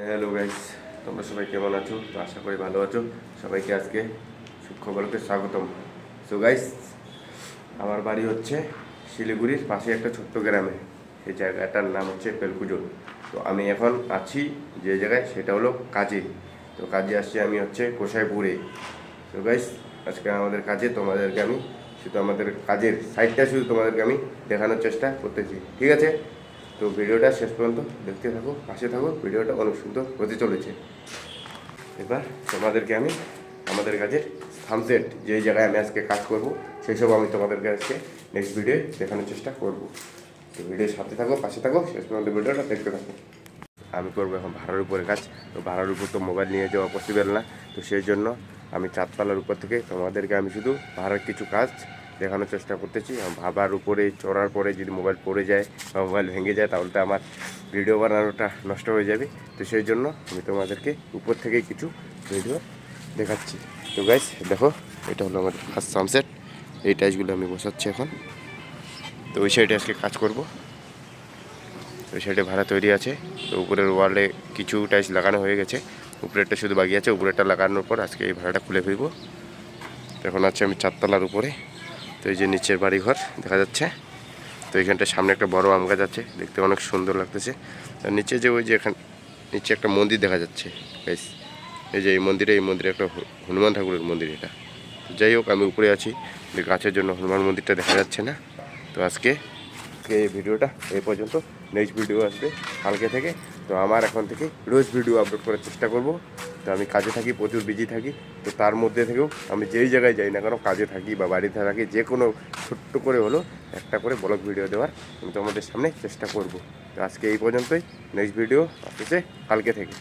Hello guys, তোমরা সবাই কেমন আছো? তো আশা করি ভালো আছো। সবাইকে আজকে সুখবরকে স্বাগতম। সো গাইস, আমার বাড়ি হচ্ছে শিলিগুড়ির পাশে একটা ছোট্ট গ্রামে। সেই জায়গাটার নাম হচ্ছে পেলকুজোর। তো আমি এখন আছি যে জায়গায়, সেটা হলো কাজে। তো কাজে আসছি আমি হচ্ছে কোষাইপুরে। তো গাইস, আজকে আমাদের কাজে তোমাদেরকে আমি শুধু আমাদের কাজের সাইডটা শুধু তোমাদেরকে আমি দেখানোর চেষ্টা করতেছি, ঠিক আছে? তো ভিডিওটা শেষ পর্যন্ত দেখতে থাকো, পাশে থাকো, ভিডিওটা অনেক সুন্দর হতে চলেছে। এবার তোমাদেরকে আমি আমাদের কাজের সানসেট যেই জায়গায় আমি আজকে কাজ করব সেই সব আমি তোমাদেরকে আজকে নেক্সট ভিডিও দেখানোর চেষ্টা করব। তো ভিডিওর সাথে থাকো, পাশে থাকো, শেষ পর্যন্ত ভিডিওটা দেখতে থাকো। আমি করবো এখন ভাড়ার উপরে কাজ। তো ভাড়ার উপর তো মোবাইল নিয়ে যাওয়া পসিবল না। তো সেই জন্য আমি চারতলার উপর থেকে তোমাদেরকে আমি শুধু ভাড়ার কিছু কাজ দেখানোর চেষ্টা করতেছি। ভাবার উপরে চড়ার পরে যদি মোবাইল পড়ে যায় বা মোবাইল ভেঙে যায় তাহলে তো আমার ভিডিও বানানোটা নষ্ট হয়ে যাবে। তো সেই জন্য আমি তোমাদেরকে উপর থেকেই কিছু ভিডিও দেখাচ্ছি। তো গাইস দেখো, এটা হলো আমাদের ফার্স্ট সানসেট। এই টাইলসগুলো আমি বসাচ্ছি এখন। তো ওই সাইডে আজকে কাজ করব। ওই সাইডে ভাড়া তৈরি আছে। তো উপরের ওয়ালে কিছু টাইলস লাগানো হয়ে গেছে, উপরেরটা শুধু বাকি আছে। উপরেরটা লাগানোর পর আজকে এই ভাড়াটা খুলে ফিরবো। তো এখন আছে আমি চারতলার উপরে। তো এই যে নিচের বাড়িঘর দেখা যাচ্ছে। তো এইখানটা সামনে একটা বড় আম গাছ আছে, দেখতে অনেক সুন্দর লাগতেছে। আর নিচে যে ওই যে এখান নিচে একটা মন্দির দেখা যাচ্ছে গাইস, এই যে এই মন্দিরে একটা হনুমান ঠাকুরের মন্দির এটা। তো যাই হোক, আমি উপরে আছি, গাছের জন্য হনুমান মন্দিরটা দেখা যাচ্ছে না। তো আজকে এই ভিডিওটা এই পর্যন্ত। নেক্সট ভিডিও আসবে কালকে থেকে। তো আমার এখন থেকে রোজ ভিডিও আপলোড করার চেষ্টা করব। তো আমি কাজে থাকি, প্রচুর বিজি থাকি। তো তার মধ্যে থেকেও আমি যেই জায়গায় যাই না কেন, কাজে থাকি বা বাড়িতে থাকি, যে কোনো ছোট্ট করে হলো একটা করে ব্লগ ভিডিও দেওয়ার আমি তোমাদের সামনে চেষ্টা করব। তো আজকে এই পর্যন্তই। নেক্সট ভিডিও আসছে কালকে থেকে।